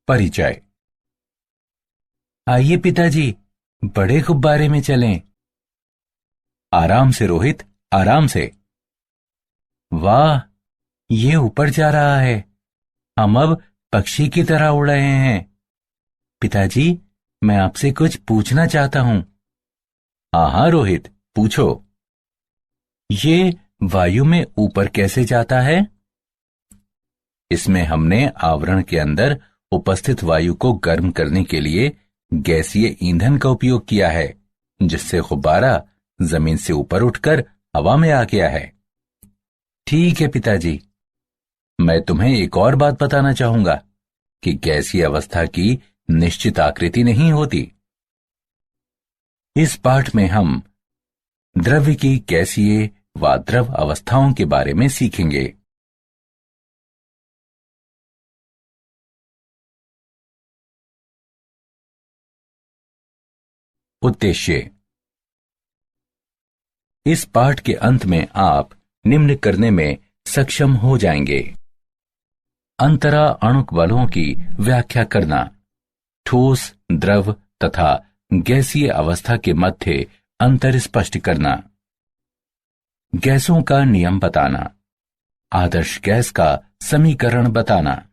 परिचय। आइए पिताजी, बड़े गुब्बारे में चलें। आराम से रोहित, आराम से। वाह, ये ऊपर जा रहा है। हम अब पक्षी की तरह उड़ रहे हैं। पिताजी, मैं आपसे कुछ पूछना चाहता हूं। हाँ हाँ रोहित, पूछो। ये वायु में ऊपर कैसे जाता है? इसमें हमने आवरण के अंदर उपस्थित वायु को गर्म करने के लिए गैसीय ईंधन का उपयोग किया है, जिससे गुब्बारा जमीन से ऊपर उठकर हवा में आ गया है। ठीक है पिताजी। मैं तुम्हें एक और बात बताना चाहूंगा कि गैसीय अवस्था की निश्चित आकृति नहीं होती। इस पाठ में हम द्रव्य की गैसीय व द्रव अवस्थाओं के बारे में सीखेंगे। उद्देश्य। इस पाठ के अंत में आप निम्न करने में सक्षम हो जाएंगे। अंतरा अणुक बलों की व्याख्या करना, ठोस, द्रव तथा गैसीय अवस्था के मध्य अंतर स्पष्ट करना, गैसों का नियम बताना, आदर्श गैस का समीकरण बताना,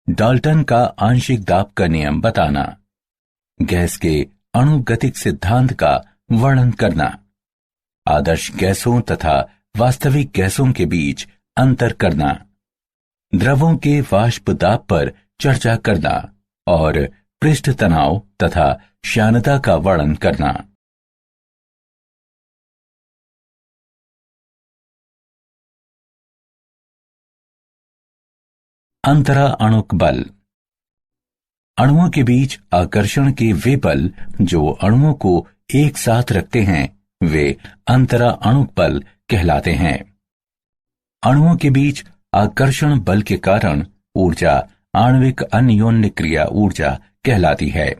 डाल्टन का आंशिक दाब का नियम बताना, गैस के अणुगतिक सिद्धांत का वर्णन करना, आदर्श गैसों तथा वास्तविक गैसों के बीच अंतर करना, द्रवों के वाष्प दाब पर चर्चा करना और पृष्ठ तनाव तथा श्यानता का वर्णन करना। अंतरा अणुक बल। अणुओं के बीच आकर्षण के वे बल जो अणुओं को एक साथ रखते हैं, वे अंतरा अणुक बल कहलाते हैं। अणुओं के बीच आकर्षण बल के कारण ऊर्जा आणविक अन्योन्य क्रिया ऊर्जा कहलाती है।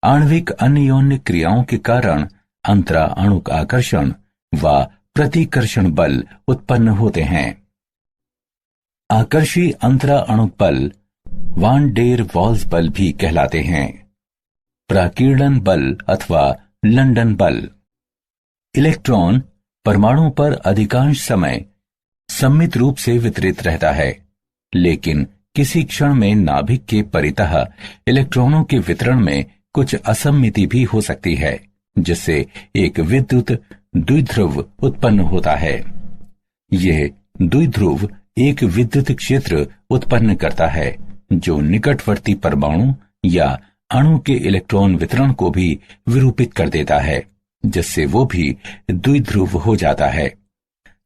आणविक अन्योन्य क्रियाओं के कारण अंतरा अणुक आकर्षण व प्रतिकर्षण बल उत्पन्न होते हैं। आकर्षी अंतरा अणुक बल वान डेर वॉल्स बल भी कहलाते हैं। प्राकीर्णन बल अथवा लंदन बल। इलेक्ट्रॉन परमाणु पर अधिकांश समय सममित रूप से वितरित रहता है, लेकिन किसी क्षण में नाभिक के परितः इलेक्ट्रॉनों के वितरण में कुछ असममिति भी हो सकती है, जिससे एक विद्युत द्विध्रुव उत्पन्न होता है। यह द्विध्रुव एक विद्युत क्षेत्र उत्पन्न करता है जो निकटवर्ती परमाणु या अणु के इलेक्ट्रॉन वितरण को भी विरूपित कर देता है, जिससे वो भी द्विध्रुव हो जाता है।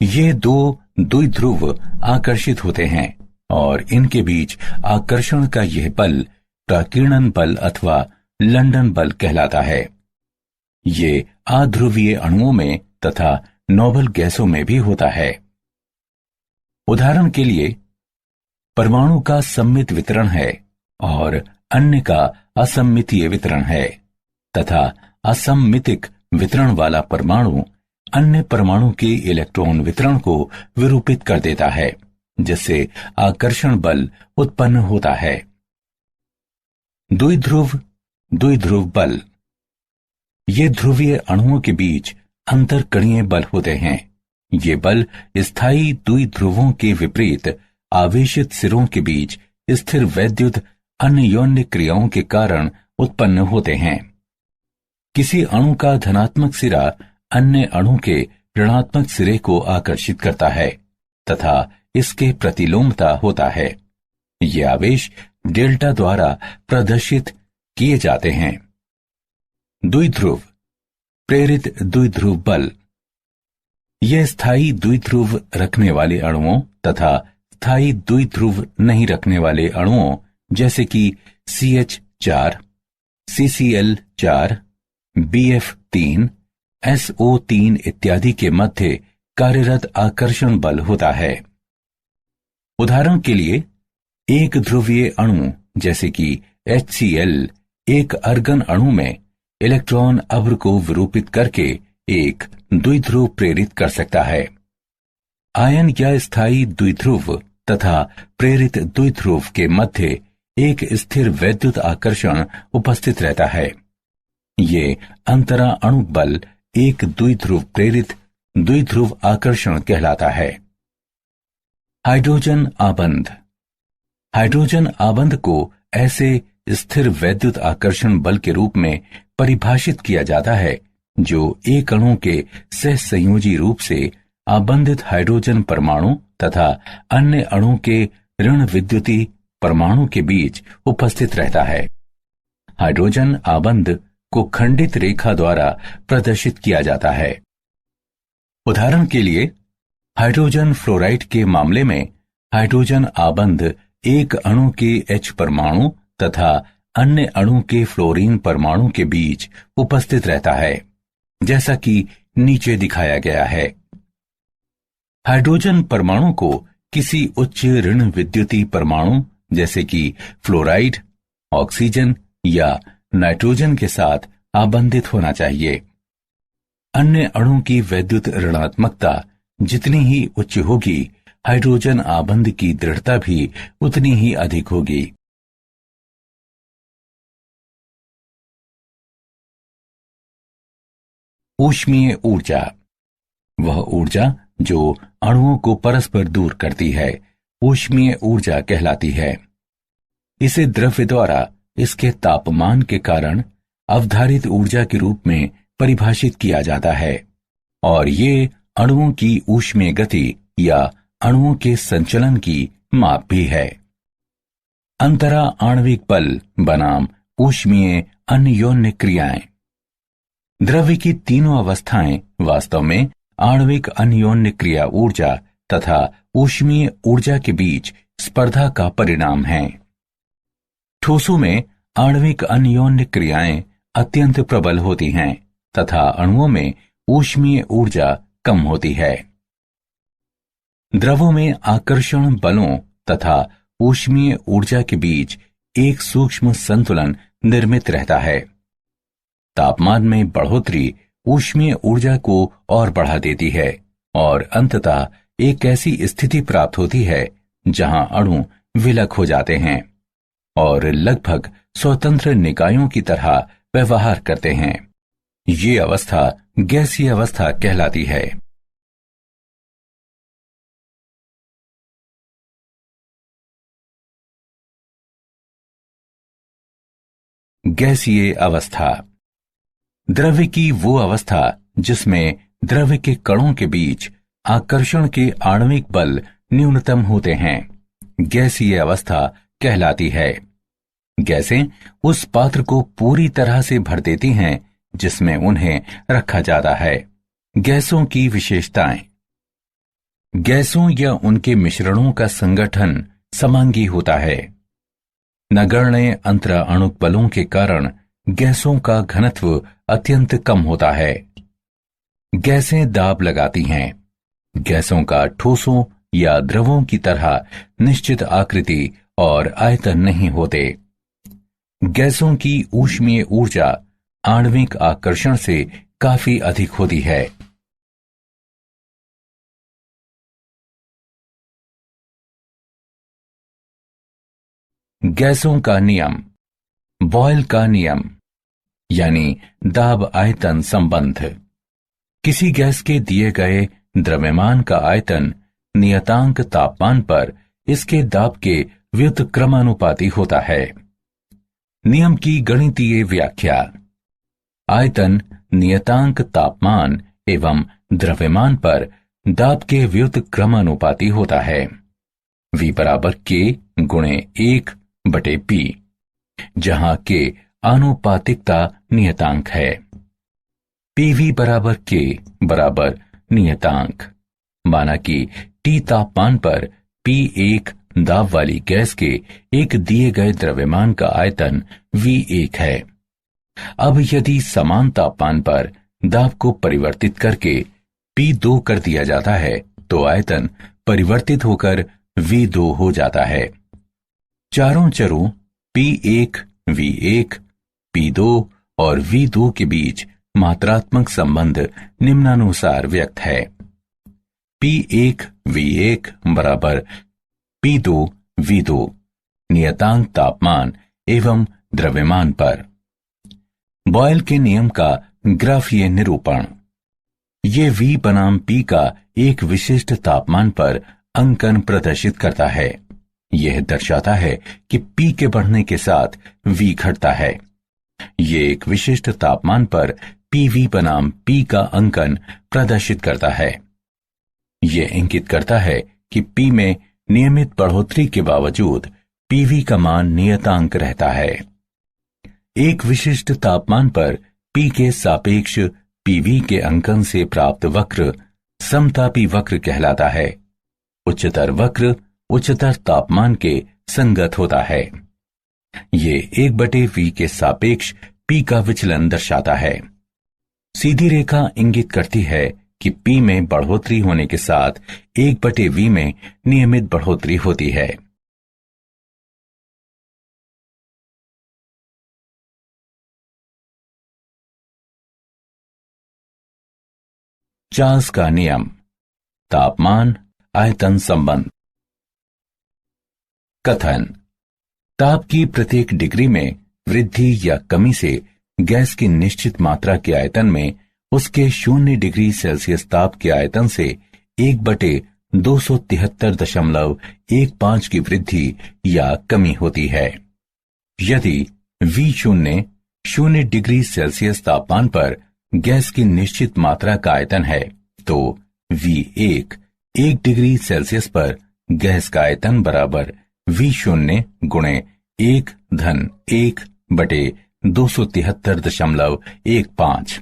ये दो द्विध्रुव आकर्षित होते हैं और इनके बीच आकर्षण का यह बल प्राकीर्णन बल अथवा लंदन बल कहलाता है। ये अध्रुवीय अणुओं में तथा नोबल गैसों में भी होता है। उदाहरण के लिए, परमाणु का सममित वितरण है और अन्य का असममितीय वितरण है, तथा असममितिक वितरण वाला परमाणु अन्य परमाणु के इलेक्ट्रॉन वितरण को विरूपित कर देता है, जिससे आकर्षण बल उत्पन्न होता है। द्विध्रुव बल। ये ध्रुवीय अणुओं के बीच अंतरकणीय बल होते हैं। ये बल स्थायी द्विध्रुवों के विपरीत आवेशित सिरों के बीच स्थिर वैद्युत अन्योन्य क्रियाओं के कारण उत्पन्न होते हैं। किसी अणु का धनात्मक सिरा अन्य अणु के ऋणात्मक सिरे को आकर्षित करता है तथा इसके प्रतिलोमता होता है। ये आवेश डेल्टा द्वारा प्रदर्शित किए जाते हैं। द्विध्रुव प्रेरित द्विध्रुव बल। यह स्थायी द्विध्रुव रखने वाले अणुओं तथा स्थायी द्विध्रुव नहीं रखने वाले अणुओं जैसे कि CH4, CCl4, BF3, SO3 इत्यादि के मध्य कार्यरत आकर्षण बल होता है। उदाहरण के लिए, एक ध्रुवीय अणु जैसे कि HCl एक अर्गन अणु में इलेक्ट्रॉन अभ्र को विरूपित करके एक द्विध्रुव प्रेरित कर सकता है। आयन या स्थायी द्विध्रुव तथा प्रेरित द्विध्रुव के मध्य एक स्थिर वैद्युत आकर्षण उपस्थित रहता है। ये अंतरा अणु बल एक द्विध्रुव प्रेरित द्विध्रुव आकर्षण कहलाता है। हाइड्रोजन आबंध। हाइड्रोजन आबंध को ऐसे स्थिर वैद्युत आकर्षण बल के रूप में परिभाषित किया जाता है जो एक अणु के सहसंयोजी रूप से आबंधित हाइड्रोजन परमाणु तथा अन्य अणु के ऋण विद्युती परमाणु के बीच उपस्थित रहता है। हाइड्रोजन आबंध को खंडित रेखा द्वारा प्रदर्शित किया जाता है। उदाहरण के लिए हाइड्रोजन फ्लोराइड के मामले में हाइड्रोजन आबंध एक अणु के H परमाणु तथा अन्य अणु के फ्लोरीन परमाणु के बीच उपस्थित रहता है, जैसा कि नीचे दिखाया गया है। हाइड्रोजन परमाणु को किसी उच्च ऋण विद्युती परमाणु जैसे कि फ्लोराइड, ऑक्सीजन या नाइट्रोजन के साथ आबंधित होना चाहिए। अन्य अणु की वैद्युत ऋणात्मकता जितनी ही उच्च होगी, हाइड्रोजन आबंध की दृढ़ता भी उतनी ही अधिक होगी। ऊष्मीय ऊर्जा। वह ऊर्जा जो अणुओं को परस्पर दूर करती है, ऊष्मीय ऊर्जा कहलाती है। इसे द्रव्य द्वारा इसके तापमान के कारण अवधारित ऊर्जा के रूप में परिभाषित किया जाता है और ये अणुओं की ऊष्मीय गति या अणुओं के संचलन की माप भी है। अंतरा आणविक बल बनाम ऊष्मीय अन्योन्य क्रियाएं। द्रव्य की तीनों अवस्थाएं वास्तव में आणविक अन्योन्य क्रिया ऊर्जा तथा ऊष्मीय ऊर्जा के बीच स्पर्धा का परिणाम है। ठोसों में आणविक अन्योन्य क्रियाएं अत्यंत प्रबल होती हैं तथा अणुओं में ऊष्मीय ऊर्जा कम होती है। द्रवों में आकर्षण बलों तथा ऊष्मीय ऊर्जा के बीच एक सूक्ष्म संतुलन निर्मित रहता है। तापमान में बढ़ोतरी ऊष्मीय ऊर्जा को और बढ़ा देती है और अंततः एक ऐसी स्थिति प्राप्त होती है जहां अणु विलक हो जाते हैं और लगभग स्वतंत्र निकायों की तरह व्यवहार करते हैं। ये अवस्था गैसीय अवस्था कहलाती है। गैसीय अवस्था। द्रव्य की वो अवस्था जिसमें द्रव्य के कणों के बीच आकर्षण के आणविक बल न्यूनतम होते हैं, गैसीय अवस्था कहलाती है। गैसें उस पात्र को पूरी तरह से भर देती हैं जिसमें उन्हें रखा जाता है। गैसों की विशेषताएं। गैसों या उनके मिश्रणों का संगठन समांगी होता है। नगण्य अंतरा अणुक बलों के कारण गैसों का घनत्व अत्यंत कम होता है। गैसें दाब लगाती हैं। गैसों का ठोसों या द्रवों की तरह निश्चित आकृति और आयतन नहीं होते। गैसों की ऊष्मीय ऊर्जा आणविक आकर्षण से काफी अधिक होती है। गैसों का नियम। बॉयल का नियम यानी दाब आयतन संबंध। किसी गैस के दिए गए द्रव्यमान का आयतन नियतांक तापमान पर इसके दाब के व्युत्क्रमानुपाती होता है। नियम की गणितीय व्याख्या। आयतन नियतांक तापमान एवं द्रव्यमान पर दाब के व्युत्क्रमानुपाती होता है। V बराबर K गुणे 1/P, जहां K आनुपातिकता नियतांक है। PV बराबर K बराबर नियतांक। माना कि T तापमान पर P1 दाब वाली गैस के एक दिए गए द्रव्यमान का आयतन V1 है। अब यदि समान तापमान पर दाब को परिवर्तित करके P2 कर दिया जाता है तो आयतन परिवर्तित होकर V2 हो जाता है। चारों चरों P1, V1, P2 और V2 के बीच मात्रात्मक संबंध निम्नानुसार व्यक्त है। P1 V1 बराबर P2 V2, नियतांक तापमान एवं द्रव्यमान पर। बॉयल के नियम का ग्राफीय निरूपण। ये V बनाम P का एक विशिष्ट तापमान पर अंकन प्रदर्शित करता है। यह दर्शाता है कि P के बढ़ने के साथ V घटता है। ये एक विशिष्ट तापमान पर PV बनाम P का अंकन प्रदर्शित करता है। यह इंगित करता है कि P में नियमित बढ़ोतरी के बावजूद PV का मान नियतांक रहता है। एक विशिष्ट तापमान पर P के सापेक्ष PV के अंकन से प्राप्त वक्र समतापी वक्र कहलाता है। उच्चतर वक्र उच्चतर तापमान के संगत होता है। ये 1/V के सापेक्ष P का विचलन दर्शाता है। सीधी रेखा इंगित करती है कि P में बढ़ोतरी होने के साथ 1/V में नियमित बढ़ोतरी होती है। चार्ल्स का नियम, तापमान आयतन संबंध। कथन: ताप की प्रत्येक डिग्री में वृद्धि या कमी से गैस की निश्चित मात्रा के आयतन में उसके 0 डिग्री सेल्सियस ताप के आयतन से 1/273.15 की वृद्धि या कमी होती है। यदि V0 0 डिग्री सेल्सियस तापमान पर गैस की निश्चित मात्रा का आयतन है, तो V1 1 डिग्री सेल्सियस पर गैस का आयतन बराबर V0 गुणे 1/273.15।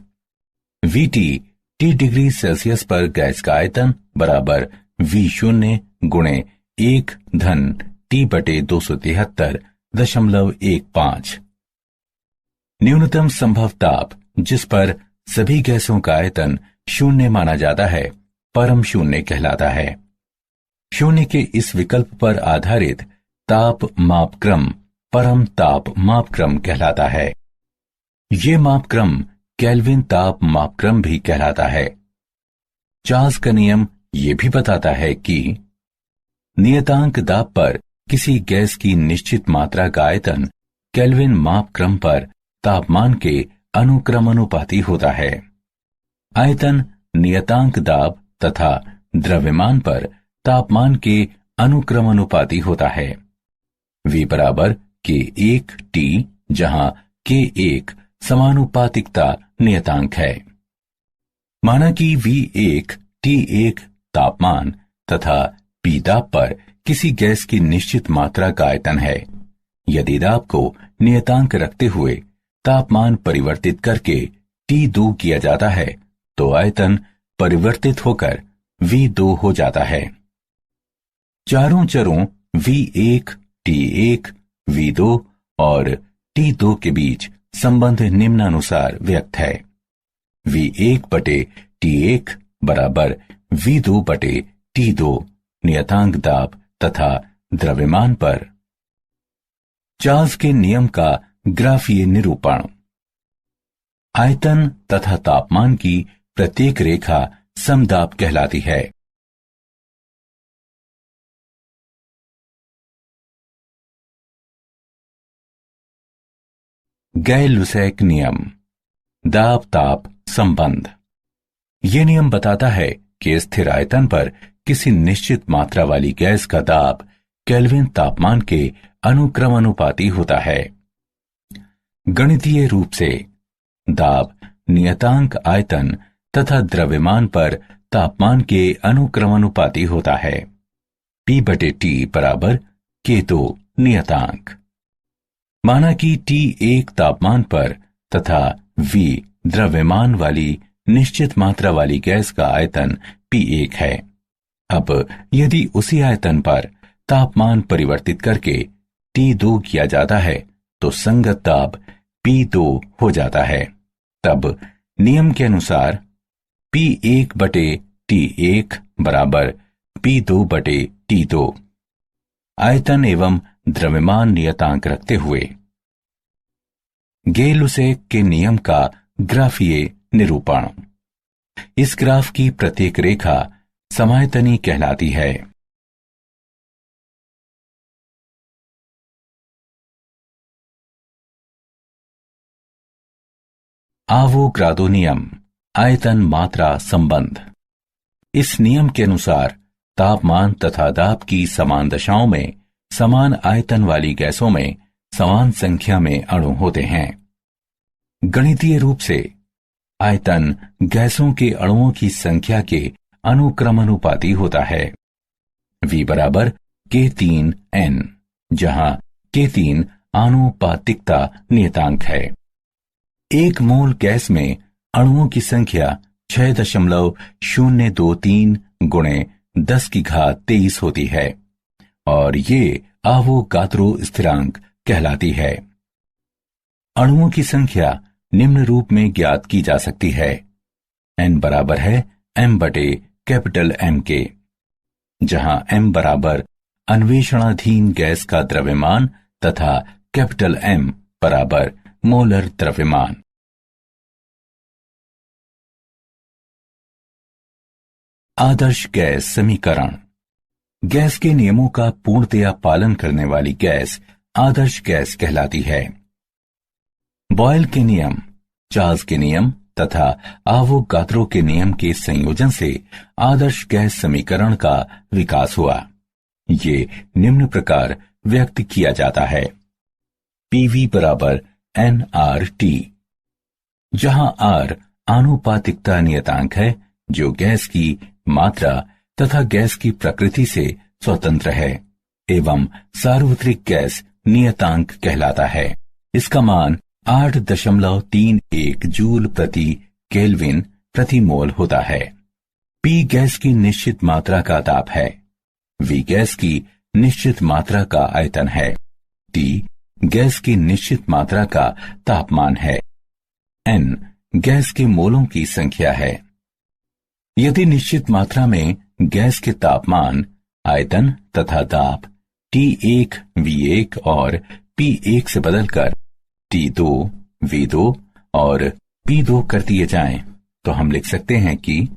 VT T डिग्री सेल्सियस पर गैस का आयतन बराबर V0 गुणे 1/T/273.15। न्यूनतम संभव ताप जिस पर सभी गैसों का आयतन 0 माना जाता है, परम शून्य कहलाता है। शून्य के इस विकल्प पर आधारित ताप मापक्रम परम ताप मापक्रम कहलाता है। ये मापक्रम केल्विन ताप मापक्रम भी कहलाता है। चार्ल्स का नियम ये भी बताता है कि नियतांक दाब पर किसी गैस की निश्चित मात्रा का आयतन केल्विन मापक्रम पर तापमान के अनुक्रमानुपाती होता है। आयतन नियतांक दाब तथा द्रव्यमान पर तापमान के अनुक्रमानुपाती होता है। V बराबर K1T, जहां K1 समानुपातिकता नियतांक है। माना कि V1 T1 तापमान तथा P दाब पर किसी गैस की निश्चित मात्रा का आयतन है। यदि दाब को नियतांक रखते हुए तापमान परिवर्तित करके T2 किया जाता है, तो आयतन परिवर्तित होकर V2 हो जाता है। चारों चरों V1, T1, V2 और T2 के बीच संबंध निम्नानुसार व्यक्त है। V1/T1 बराबर V2/T2 नियतांक दाब तथा द्रव्यमान पर। चार्ल्स के नियम का ग्राफीय निरूपण। आयतन तथा तापमान की प्रत्येक रेखा समदाब कहलाती है। गै-लुसैक नियम, दाब ताप संबंध। यह नियम बताता है कि स्थिर आयतन पर किसी निश्चित मात्रा वाली गैस का दाब केल्विन तापमान के अनुक्रमानुपाती होता है। गणितीय रूप से दाब नियतांक आयतन तथा द्रव्यमान पर तापमान के अनुक्रमानुपाती होता है। P/T बराबर K2 नियतांक। माना कि T1 तापमान पर तथा V द्रव्यमान वाली निश्चित मात्रा वाली गैस का आयतन P1 है। अब यदि उसी आयतन पर तापमान परिवर्तित करके T2 किया जाता है, तो संगत दाब P2 हो जाता है। तब नियम के अनुसार P1/T1 बराबर P2/T2। आयतन एवं द्रव्यमान नियतांक रखते हुए गै-लुसैक के नियम का ग्राफीय निरूपण। इस ग्राफ की प्रत्येक रेखा समायतनी कहलाती है। आवोगाद्रो नियम, आयतन मात्रा संबंध। इस नियम के अनुसार तापमान तथा दाब की समान दशाओं में समान आयतन वाली गैसों में समान संख्या में अणु होते हैं। गणितीय रूप से आयतन गैसों के अणुओं की संख्या के अनुक्रमानुपाती होता है। V बराबर K3n, जहां K3 आनुपातिकता नियतांक है। एक मोल गैस में अणुओं की संख्या 6.023 गुणे 10⁻23 होती है और ये आवोगाद्रो स्थिरांक कहलाती है। अणुओं की संख्या निम्न रूप में ज्ञात की जा सकती है। n बराबर है m/M के, जहां m बराबर अन्वेषणाधीन गैस का द्रव्यमान तथा M बराबर मोलर द्रव्यमान। आदर्श गैस समीकरण। गैस के नियमों का पूर्णतया पालन करने वाली गैस आदर्श गैस कहलाती है। बॉयल के नियम, चार्ल्स के नियम तथा आवोगाद्रो के नियम के संयोजन से आदर्श गैस समीकरण का विकास हुआ। ये निम्न प्रकार व्यक्त किया जाता है। PV बराबर nRT, जहां R आनुपातिकता नियतांक है जो गैस की मात्रा तथा गैस की प्रकृति से स्वतंत्र है एवं सार्वत्रिक गैस नियतांक कहलाता है। इसका मान 8.31 जूल प्रति केल्विन प्रति मोल होता है। P गैस की निश्चित मात्रा का दाब है। V गैस की निश्चित मात्रा का आयतन है। T गैस की निश्चित मात्रा का तापमान है। N गैस के मोलों की संख्या है। यदि निश्चित मात्रा में गैस के तापमान, आयतन तथा दाब T1, V1 और P1 से बदलकर T2, V2 और P2 कर दिए जाएं, तो हम लिख सकते हैं कि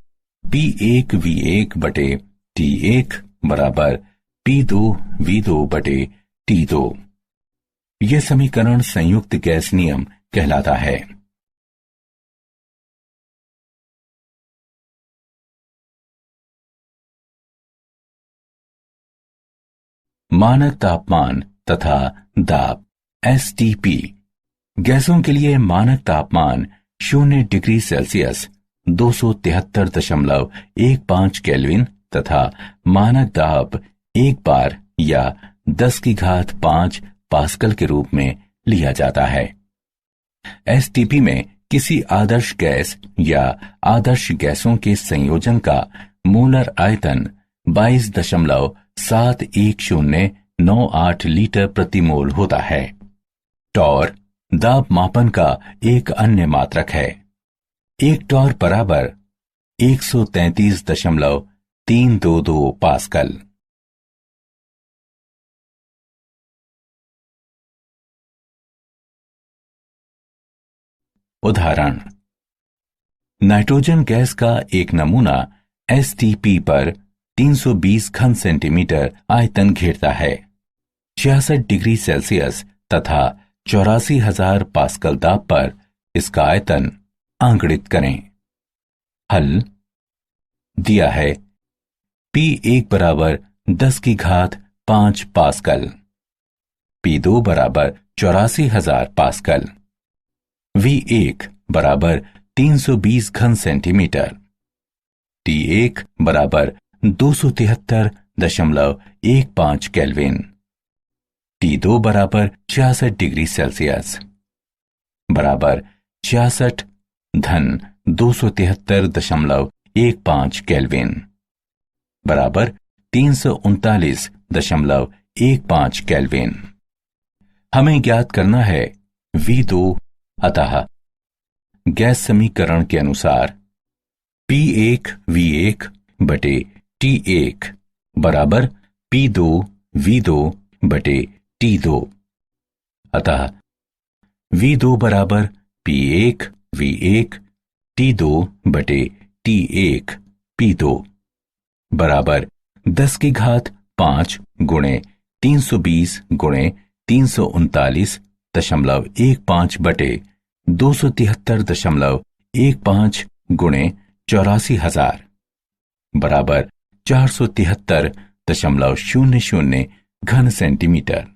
P1 V1 बटे T1 बराबर P2 V2 बटे T2। यह समीकरण संयुक्त गैस नियम कहलाता है। मानक तापमान तथा दाब STP। गैसों के लिए मानक तापमान 0 डिग्री सेल्सियस 273.15 केल्विन तथा मानक दाब 1 बार या 10⁵ पास्कल के रूप में लिया जाता है। STP में किसी आदर्श गैस या आदर्श गैसों के संयोजन का मोलर आयतन 22.71098 लीटर प्रति मोल होता है। टॉर दाब मापन का एक अन्य मात्रक है। एक टॉर बराबर 133.322 पास्कल। उदाहरण, नाइट्रोजन गैस का एक नमूना STP पर 320 घन सेंटीमीटर आयतन घेरता है। 66 डिग्री सेल्सियस तथा 84,000 पास्कल दाब पर इसका आयतन आंकड़ित करें। हल दिया है। P1 बराबर 10⁵5 पास्कल, P2 बराबर 84,000 पास्कल, V1 बराबर 320 घन सेंटीमीटर, T1 बराबर 273.15 केल्विन, T2 बराबर 66 डिग्री सेल्सियस बराबर 66 धन 273.15 केल्विन बराबर 339.15 केल्विन। हमें ज्ञात करना है V2। अतः गैस समीकरण के अनुसार P1 V1 बटे T1 बराबर P2 V2 बटे T2। अतः V2 बराबर P1 V1 T2 बटे T1 P2 बराबर 10⁵5 गुणे 320 गुणे 339.15 बटे 273.15 गुणे 84,000 बराबर 473.00 घन सेंटीमीटर।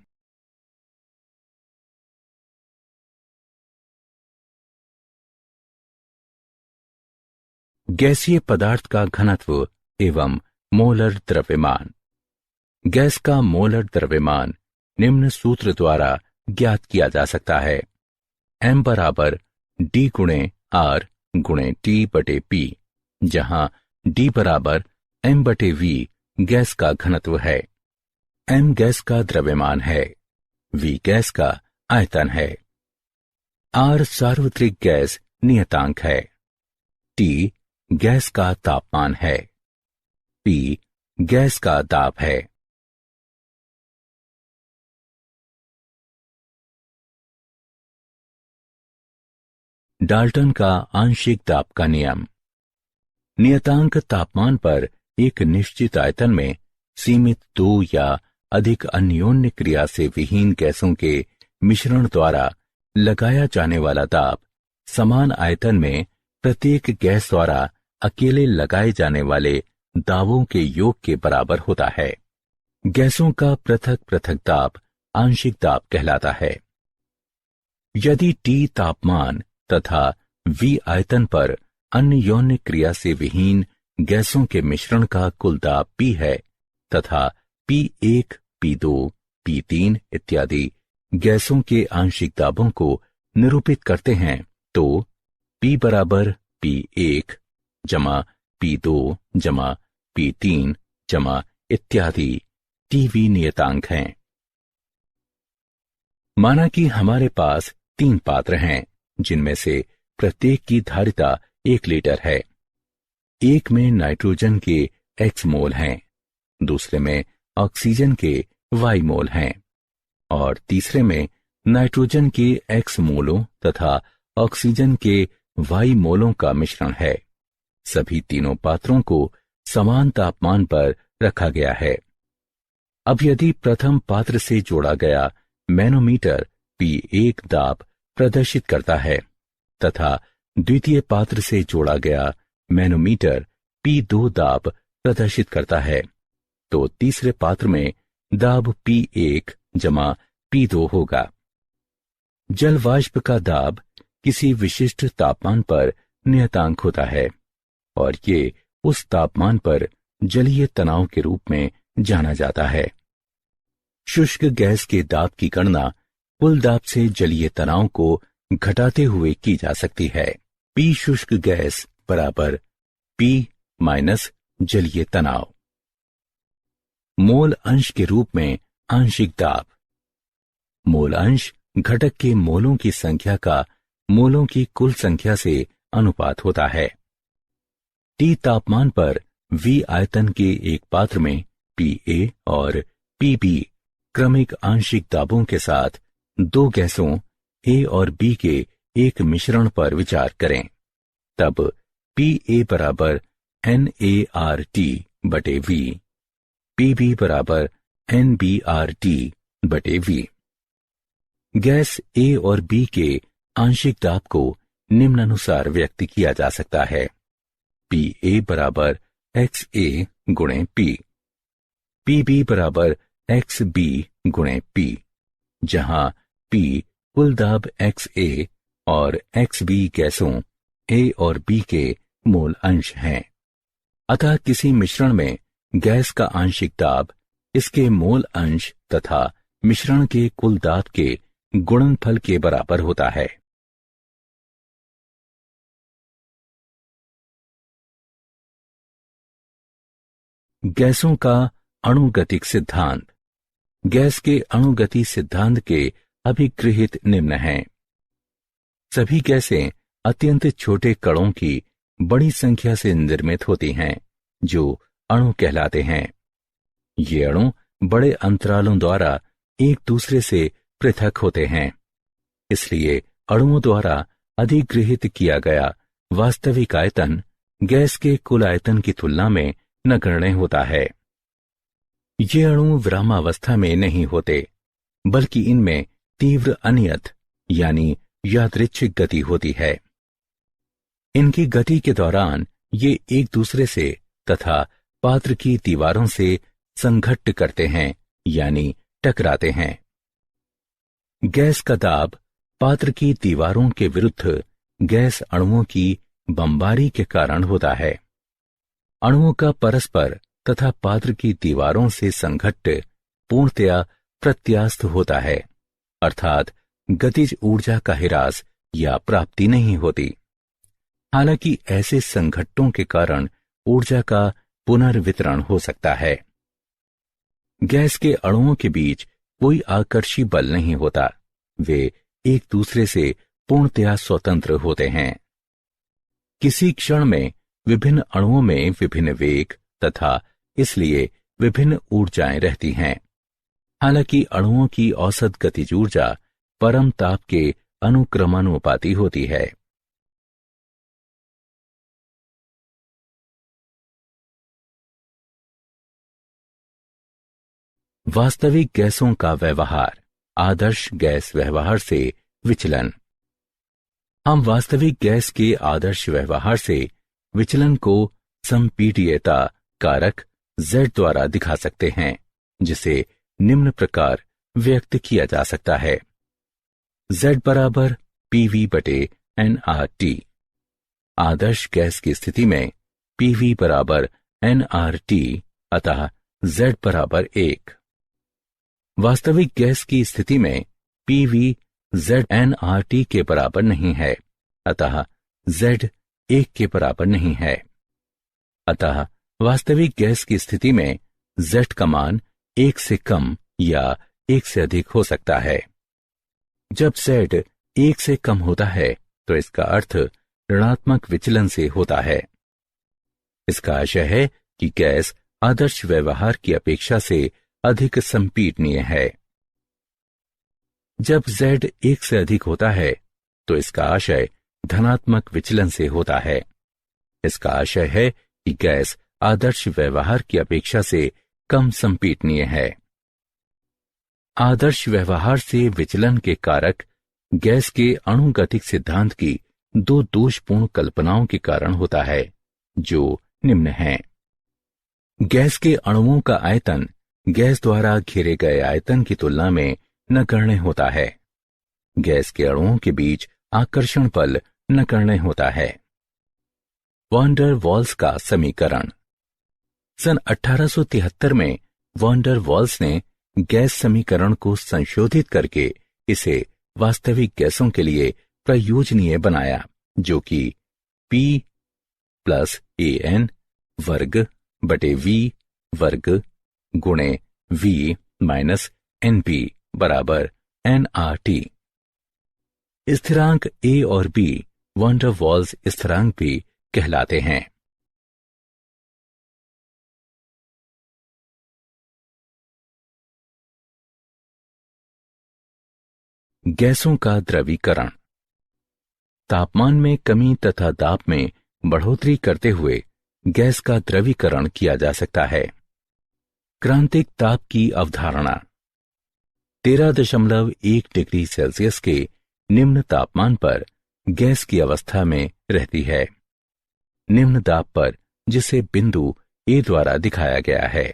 गैसीय पदार्थ का घनत्व एवं मोलर द्रव्यमान। गैस का मोलर द्रव्यमान निम्न सूत्र द्वारा ज्ञात किया जा सकता है। m बराबर d गुणे r गुणे t बटे p, जहां d बराबर m बटे v गैस का घनत्व है, m गैस का द्रव्यमान है, v गैस का आयतन है, r सार्वत्रिक गैस नियतांक है, t गैस का तापमान है, p गैस का दाब है। डाल्टन का आंशिक दाब का नियम। नियतांक तापमान पर एक निश्चित आयतन में सीमित दो या अधिक अन्योन्य क्रिया से विहीन गैसों के मिश्रण द्वारा लगाया जाने वाला दाब समान आयतन में प्रत्येक गैस द्वारा अकेले लगाए जाने वाले दाबों के योग के बराबर होता है। गैसों का पृथक पृथक दाब आंशिक दाब कहलाता है। यदि T तापमान तथा V आयतन पर अन्योन्य क्रिया से विहीन गैसों के मिश्रण का कुल दाब P है तथा P1, P2, P3 इत्यादि गैसों के आंशिक दाबों को निरूपित करते हैं तो P बराबर P1 जमा P2 जमा P3 जमा इत्यादि TV नियतांक हैं। माना कि हमारे पास 3 पात्र हैं जिनमें से प्रत्येक की धारिता 1 लीटर है। एक में नाइट्रोजन के X मोल हैं, दूसरे में ऑक्सीजन के Y मोल हैं और तीसरे में नाइट्रोजन के X मोलों तथा ऑक्सीजन के Y मोलों का मिश्रण है। सभी तीनों पात्रों को समान तापमान पर रखा गया है। अब यदि प्रथम पात्र से जोड़ा गया मैनोमीटर P1 दाब प्रदर्शित करता है तथा द्वितीय पात्र से जोड़ा गया मैनोमीटर P2 दाब प्रदर्शित करता है, तो तीसरे पात्र में दाब P1 जमा P2 होगा। जल वाष्प का दाब किसी विशिष्ट तापमान पर नियतांक होता है और ये उस तापमान पर जलीय तनाव के रूप में जाना जाता है। शुष्क गैस के दाब की गणना कुल दाब से जलीय तनाव को घटाते हुए की जा सकती है। P शुष्क गैस बराबर P माइनस जलीय तनाव। मोल अंश के रूप में आंशिक दाब। मोल अंश घटक के मोलों की संख्या का मोलों की कुल संख्या से अनुपात होता है। T तापमान पर V आयतन के एक पात्र में Pa और Pb क्रमिक आंशिक दाबों के साथ दो गैसों A और B के एक मिश्रण पर विचार करें। तब Pa बराबर NaRT बटे V, Pb बराबर NbRT बटे V। गैस A और B के आंशिक दाब को निम्नानुसार व्यक्त किया जा सकता है। Pa बराबर XA गुणे P, Pb बराबर XB गुणे P, जहां P कुल दाब XA और XB गैसों A और B के मोल अंश हैं। अतः किसी मिश्रण में गैस का आंशिक दाब इसके मोल अंश तथा मिश्रण के कुल दाब के गुणनफल के बराबर होता है। गैसों का अणुगतिक सिद्धांत। गैस के अणुगति सिद्धांत के अभिगृहित निम्न हैं। सभी गैसें अत्यंत छोटे कणों की बड़ी संख्या से निर्मित होती हैं जो अणु कहलाते हैं। ये अणु बड़े अंतरालों द्वारा एक दूसरे से पृथक होते हैं, इसलिए अणुओं द्वारा अधिगृहित किया गया वास्तविक आयतन गैस के कुल आयतन की तुलना में नगण्य होता है। ये अणु विरामावस्था में नहीं होते, बल्कि इनमें तीव्र अनियत यानी यादृच्छिक गति होती है। इनकी गति के दौरान ये एक दूसरे से तथा पात्र की दीवारों से संघट्ट करते हैं, यानी टकराते हैं। गैस का दाब पात्र की दीवारों के विरुद्ध गैस अणुओं की बमबारी के कारण होता है। अणुओं का परस्पर तथा पात्र की दीवारों से संघट्ट पूर्णतया प्रत्यास्थ होता है, अर्थात गतिज ऊर्जा का ह्रास या प्राप्ति नहीं होती। हालांकि ऐसे संघट्टों के कारण ऊर्जा का पुनर्वितरण हो सकता है। गैस के अणुओं के बीच कोई आकर्षी बल नहीं होता, वे एक दूसरे से पूर्णतया स्वतंत्र होते हैं। किसी क्षण में विभिन्न अणुओं में विभिन्न वेग तथा इसलिए विभिन्न ऊर्जाएं रहती हैं। हालांकि अणुओं की औसत गतिज ऊर्जा परम ताप के अनुक्रमानुपाती होती है। वास्तविक गैसों का व्यवहार, आदर्श गैस व्यवहार से विचलन। हम वास्तविक गैस के आदर्श व्यवहार से विचलन को संपीड्यता कारक Z द्वारा दिखा सकते हैं, जिसे निम्न प्रकार व्यक्त किया जा सकता है। Z बराबर PV बटे nRT। आदर्श गैस की स्थिति में PV बराबर nRT, अतः Z बराबर 1। वास्तविक गैस की स्थिति में PV Z nRT के बराबर नहीं है, अतः Z 1 के बराबर नहीं है। अतः वास्तविक गैस की स्थिति में Z का मान 1 से कम या 1 से अधिक हो सकता है। जब Z 1 से कम होता है तो इसका अर्थ ऋणात्मक विचलन से होता है। इसका आशय है कि गैस आदर्श व्यवहार की अपेक्षा से अधिक संपीडनीय है। जब Z 1 से अधिक होता है तो इसका आशय धनात्मक विचलन से होता है। इसका आशय है कि गैस आदर्श व्यवहार की अपेक्षा से कम संपीडनीय है। आदर्श व्यवहार से विचलन के कारक गैस के अणुगतिक सिद्धांत की दो दोषपूर्ण कल्पनाओं के कारण होता है, जो निम्न हैं। गैस के अणुओं का आयतन गैस द्वारा घेरे गए आयतन की तुलना में नगण्य होता है। गैस के अणुओं के बीच आकर्षण बल नगण्य होता है। वॉन डर वाल्स का समीकरण। सन 1873 में वॉन डर वाल्स ने गैस समीकरण को संशोधित करके इसे वास्तविक गैसों के लिए प्रयोजनीय बनाया, जो कि P प्लस AN वर्ग बटे V वर्ग गुणे V माइनस NP बराबर nRT। स्थिरांक A और B वॉन डर वाल्स स्थिरांक भी कहलाते हैं। गैसों का द्रवीकरण। तापमान में कमी तथा दाब में बढ़ोतरी करते हुए गैस का द्रवीकरण किया जा सकता है। क्रांतिक ताप की अवधारणा। 13.1 डिग्री सेल्सियस के निम्न तापमान पर गैस की अवस्था में रहती है। निम्न दाब पर, जिसे बिंदु A द्वारा दिखाया गया है।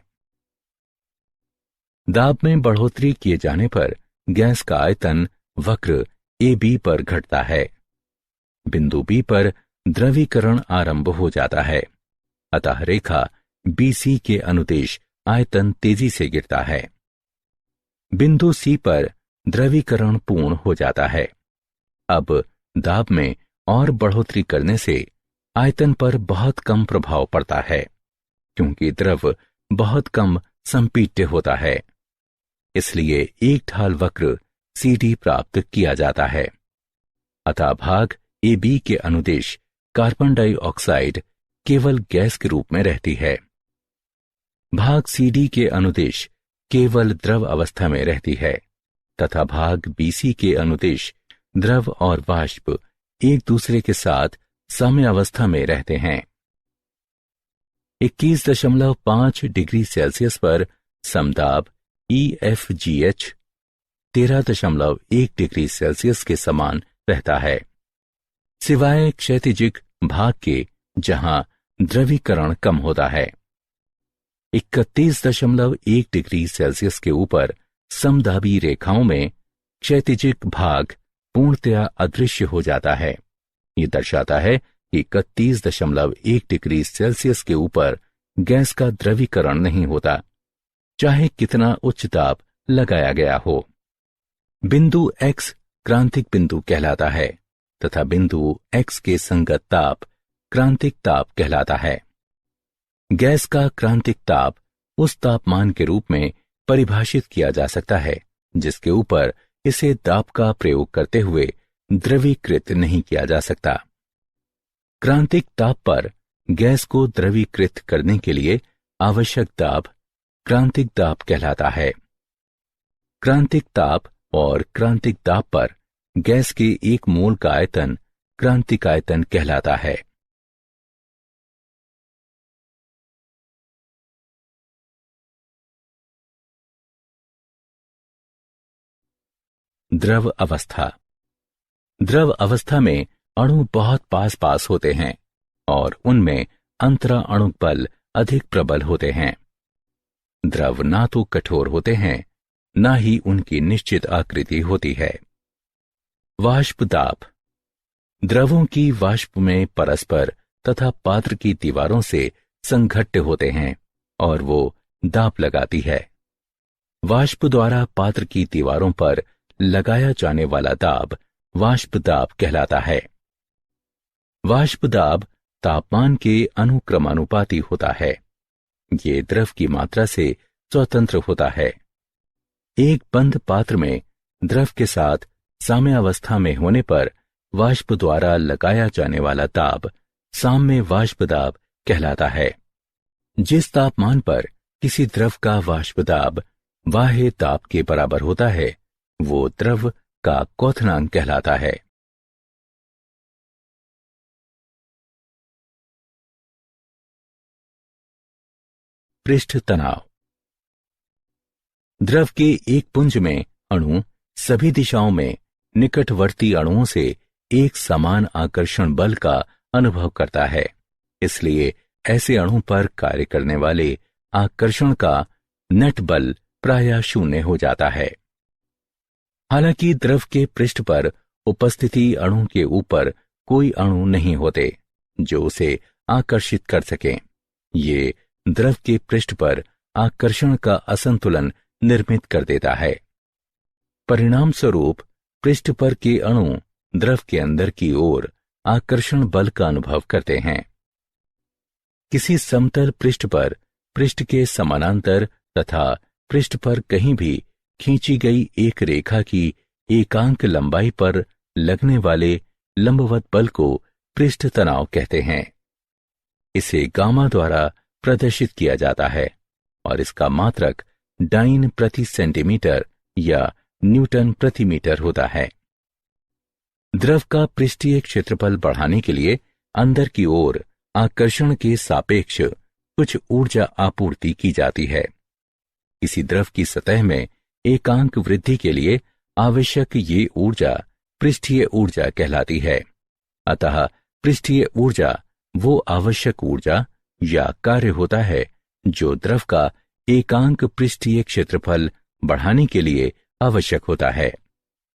दाब में बढ़ोतरी किए जाने पर गैस का आयतन वक्र AB पर घटता है। बिंदु B पर द्रवीकरण आरंभ हो जाता है, अतः रेखा BC के अनुदेश आयतन तेजी से गिरता है। बिंदु C पर द्रवीकरण पूर्ण हो जाता है। अब दाब में और बढ़ोतरी करने से आयतन पर बहुत कम प्रभाव पड़ता है, क्योंकि द्रव बहुत कम संपीड्य होता है। इसलिए एक ढाल वक्र CD प्राप्त किया जाता है। अतः भाग AB के अनुदेश कार्बन डाइऑक्साइड केवल गैस के रूप में रहती है। भाग CD के अनुदेश केवल द्रव अवस्था में रहती है तथा भाग BC के अनुदेश द्रव और वाष्प एक दूसरे के साथ साम्यावस्था में रहते हैं। 21.5 डिग्री सेल्सियस पर समदाब EFGH 13.1 डिग्री सेल्सियस के समान रहता है, सिवाय क्षैतिजिक भाग के जहां द्रवीकरण कम होता है। 31.1 डिग्री सेल्सियस के ऊपर समदाबी रेखाओं में क्षैतिजिक भाग पूर्णतया अदृश्य हो जाता है। ये दर्शाता है कि 31.1 डिग्री सेल्सियस के ऊपर गैस का द्रवीकरण नहीं होता, चाहे कितना उच्च ताप लगाया गया हो। बिंदु X क्रांतिक बिंदु कहलाता है तथा बिंदु X के संगत ताप क्रांतिक ताप कहलाता है। गैस का क्रांतिक ताप उस तापमान के रूप में परिभाषित किया जा सकता है जिसके ऊपर इसे दाब का प्रयोग करते हुए द्रवीकृत नहीं किया जा सकता। क्रांतिक ताप पर गैस को द्रवीकृत करने के लिए आवश्यक दाब क्रांतिक दाब कहलाता है। क्रांतिक ताप और क्रांतिक दाब पर गैस के एक मोल का आयतन क्रांतिक आयतन कहलाता है। द्रव अवस्था। द्रव अवस्था में अणु बहुत पास पास होते हैं और उनमें अंतरा अणुक बल अधिक प्रबल होते हैं। द्रव ना तो कठोर होते हैं, ना ही उनकी निश्चित आकृति होती है। वाष्प दाब। द्रवों की वाष्प में परस्पर तथा पात्र की दीवारों से संघट्ट होते हैं और वो दाब लगाती है। वाष्प द्वारा पात्र की दीवारों पर लगाया जाने वाला दाब वाष्प दाब कहलाता है। वाष्प दाब तापमान के अनुक्रमानुपाती होता है। ये द्रव की मात्रा से स्वतंत्र होता है। एक बंद पात्र में द्रव के साथ साम्यावस्था में होने पर वाष्प द्वारा लगाया जाने वाला दाब साम्य वाष्प दाब कहलाता है। जिस तापमान पर किसी द्रव का वाष्प दाब बाह्य दाब के बराबर होता है वो द्रव का क्वथनांक कहलाता है। पृष्ठ तनाव। द्रव के एक पुंज में अणु सभी दिशाओं में निकटवर्ती अणुओं से एक समान आकर्षण बल का अनुभव करता है। इसलिए ऐसे अणु पर कार्य करने वाले आकर्षण का नेट बल प्रायः शून्य हो जाता है। हालांकि द्रव के पृष्ठ पर उपस्थिति अणु के ऊपर कोई अणु नहीं होते जो उसे आकर्षित कर सकें। ये द्रव के पृष्ठ पर आकर्षण का असंतुलन निर्मित कर देता है। परिणाम स्वरूप पृष्ठ पर के अणु द्रव के अंदर की ओर आकर्षण बल का अनुभव करते हैं। किसी समतल पृष्ठ पर पृष्ठ के समानांतर तथा पृष्ठ पर कहीं भी खींची गई एक रेखा की एकांक लंबाई पर लगने वाले लंबवत बल को पृष्ठ तनाव कहते हैं। इसे गामा द्वारा प्रदर्शित किया जाता है और इसका मात्रक डाइन प्रति सेंटीमीटर या न्यूटन प्रति मीटर होता है। द्रव का पृष्ठीय क्षेत्रफल बढ़ाने के लिए अंदर की ओर आकर्षण के सापेक्ष कुछ ऊर्जा आपूर्ति की जाती है। किसी द्रव की सतह में एकांक वृद्धि के लिए आवश्यक ये ऊर्जा पृष्ठीय ऊर्जा कहलाती है। अतः पृष्ठीय ऊर्जा वो आवश्यक ऊर्जा या कार्य होता है जो द्रव का एकांक पृष्ठीय क्षेत्रफल बढ़ाने के लिए आवश्यक होता है।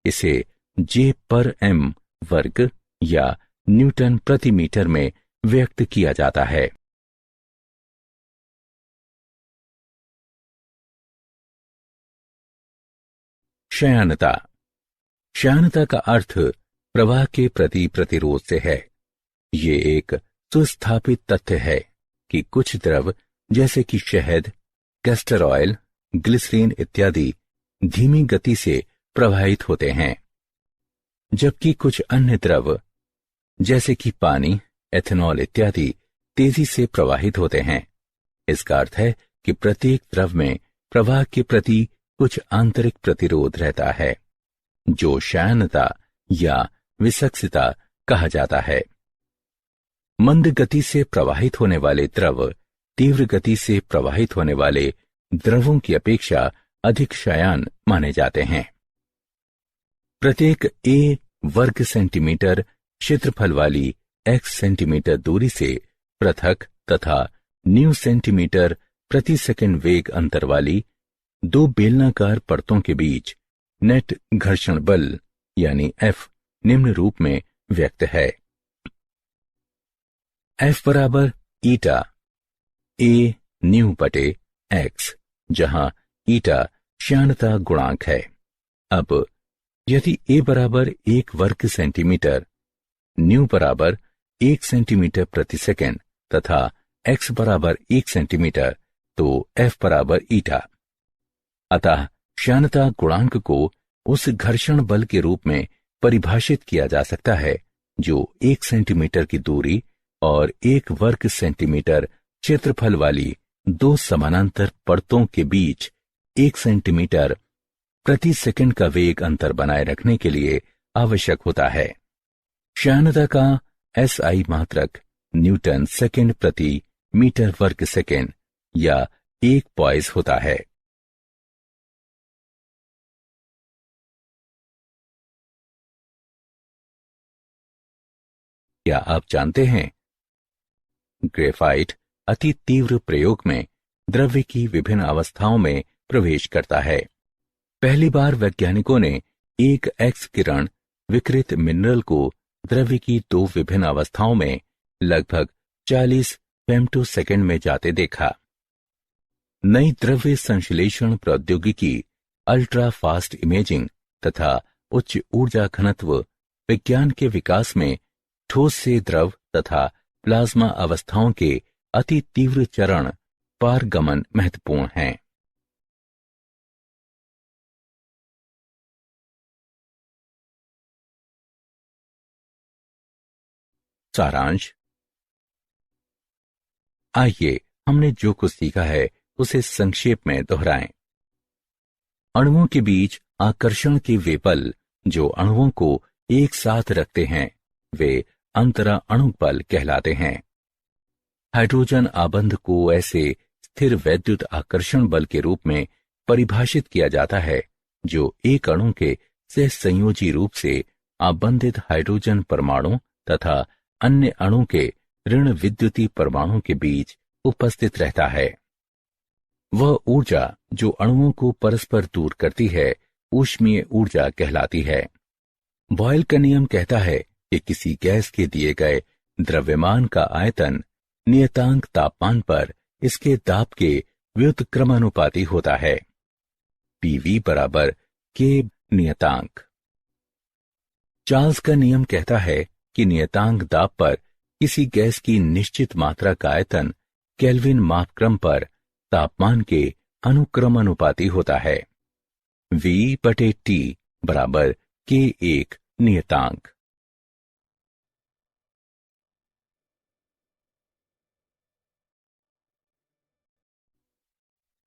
इसे J/m वर्ग या न्यूटन प्रति मीटर में व्यक्त किया जाता है। क्षयानता। क्षयानता का अर्थ प्रवाह के प्रति प्रतिरोध से है। ये एक सुस्थापित तथ्य है कि कुछ द्रव जैसे कि शहद, कैस्टर ऑयल, ग्लिसरीन इत्यादि धीमी गति से प्रवाहित होते हैं, जबकि कुछ अन्य द्रव जैसे कि पानी, एथेनॉल इत्यादि तेजी से प्रवाहित होते हैं। इसका अर्थ है कि प्रत्येक द्रव में प्रवाह के प्रति कुछ आंतरिक प्रतिरोध रहता है जो क्षयानता या विसक्सिता कहा जाता है। मंद गति से प्रवाहित होने वाले द्रव तीव्र गति से प्रवाहित होने वाले द्रवों की अपेक्षा अधिक क्षयान माने जाते हैं। प्रत्येक A वर्ग सेंटीमीटर क्षेत्रफल वाली x सेंटीमीटर दूरी से पृथक तथा न्यू सेंटीमीटर प्रति सेकंड वेग अंतर वाली दो बेलनाकार परतों के बीच नेट घर्षण बल यानी F निम्न रूप में व्यक्त है। F बराबर ईटा A न्यू बटे x, जहां ईटा श्यानता गुणांक है। अब यदि A बराबर 1 वर्ग सेंटीमीटर, न्यू बराबर 1 सेंटीमीटर प्रति सेकंड तथा x बराबर 1 सेंटीमीटर, तो F बराबर ईटा। अतः श्यानता गुणांक को उस घर्षण बल के रूप में परिभाषित किया जा सकता है जो 1 सेंटीमीटर की दूरी और 1 वर्ग सेंटीमीटर क्षेत्रफल वाली दो समानांतर परतों के बीच 1 सेंटीमीटर प्रति सेकंड का वेग अंतर बनाए रखने के लिए आवश्यक होता है। श्यानता का SI मात्रक न्यूटन सेकंड प्रति मीटर वर्ग सेकंड या 1 पॉइस होता है। क्या आप जानते हैं, ग्रेफाइट अति तीव्र प्रयोग में द्रव्य की विभिन्न अवस्थाओं में प्रवेश करता है। पहली बार वैज्ञानिकों ने एक एक्स किरण विकृत मिनरल को द्रव्य की दो विभिन्न अवस्थाओं में लगभग 40 फेम्टोसेकंड में जाते देखा। नई द्रव्य संश्लेषण प्रौद्योगिकी, अल्ट्रा फास्ट इमेजिंग तथा उच्च ऊर्जा घनत्व विज्ञान के विकास में ठोस से द्रव तथा प्लाज्मा अवस्थाओं के अति तीव्र चरण पारगमन महत्वपूर्ण हैं। सारांश। आइए हमने जो कुछ सीखा है उसे संक्षेप में दोहराएं। अणुओं के बीच आकर्षण के वे बल जो अणुओं को एक साथ रखते हैं वे अंतरा अणु बल कहलाते हैं। हाइड्रोजन आबंध को ऐसे स्थिर वैद्युत आकर्षण बल के रूप में परिभाषित किया जाता है जो एक अणु के सहसंयोजी रूप से आबंधित हाइड्रोजन परमाणु तथा अन्य अणु के ऋण विद्युतीय परमाणु के बीच उपस्थित रहता है। वह ऊर्जा जो अणुओं को परस्पर दूर करती है ऊष्मीय ऊर्जा कहलाती है। बॉयल का नियम कहता है कि किसी गैस के दिए गए द्रव्यमान का आयतन नियतांक तापमान पर इसके दाब के व्युत्क्रमानुपाती होता है। PV बराबर K नियतांक। चार्ल्स का नियम कहता है कि नियतांक दाब पर किसी गैस की निश्चित मात्रा का आयतन केल्विन मापक्रम पर तापमान के अनुक्रमानुपाती होता है। V/T बराबर K1 नियतांक।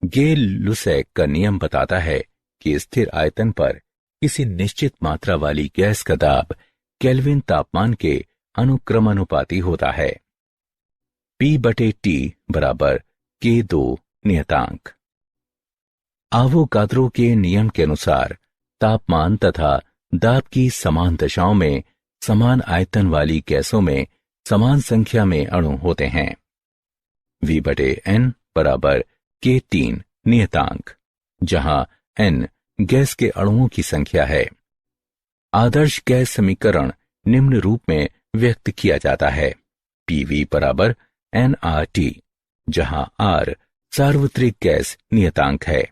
गे-लुसैक का नियम बताता है कि स्थिर आयतन पर किसी निश्चित मात्रा वाली गैस का दाब केल्विन तापमान के अनुक्रमानुपाती होता है। P/T बराबर K2 नियतांक। आवोगाद्रो के नियम के अनुसार तापमान तथा दाब की समान दशाओं में समान आयतन वाली गैसों में समान संख्या में अणु होते हैं। V/N बराबर K3 नियतांक, जहां N गैस के अणुओं की संख्या है। आदर्श गैस समीकरण निम्न रूप में व्यक्त किया जाता है। PV बराबर nRT, जहां R सार्वत्रिक गैस नियतांक है।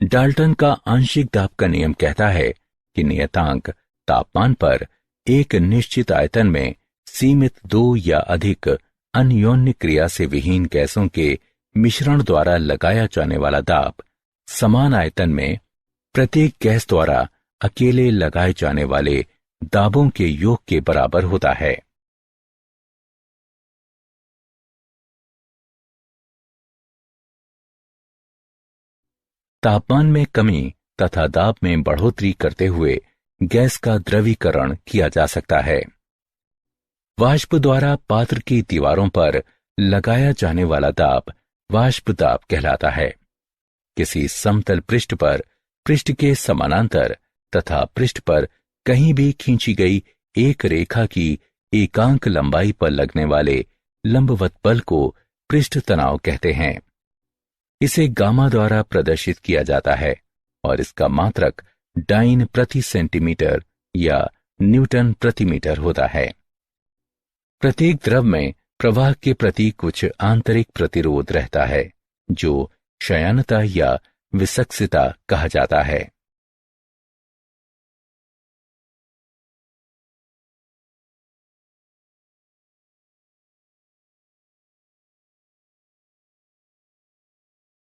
डाल्टन का आंशिक दाब का नियम कहता है कि नियतांक तापमान पर एक निश्चित आयतन में सीमित दो या अधिक अन्योन्य क्रिया से विहीन गैसों के मिश्रण द्वारा लगाया जाने वाला दाब समान आयतन में प्रत्येक गैस द्वारा अकेले लगाए जाने वाले दाबों के योग के बराबर होता है। तापमान में कमी तथा दाब में बढ़ोतरी करते हुए गैस का द्रवीकरण किया जा सकता है। वाष्प द्वारा पात्र की दीवारों पर लगाया जाने वाला दाब वाष्प दाब कहलाता है। किसी समतल पृष्ठ पर पृष्ठ के समानांतर तथा पृष्ठ पर कहीं भी खींची गई एक रेखा की एकांक लंबाई पर लगने वाले लंबवत बल को पृष्ठ तनाव कहते हैं। इसे गामा द्वारा प्रदर्शित किया जाता है और इसका मात्रक डाइन प्रति सेंटीमीटर या न्यूटन प्रति मीटर होता है। प्रत्येक द्रव में प्रवाह के प्रति कुछ आंतरिक प्रतिरोध रहता है जो क्षयणता या विसक्सिता कहा जाता है।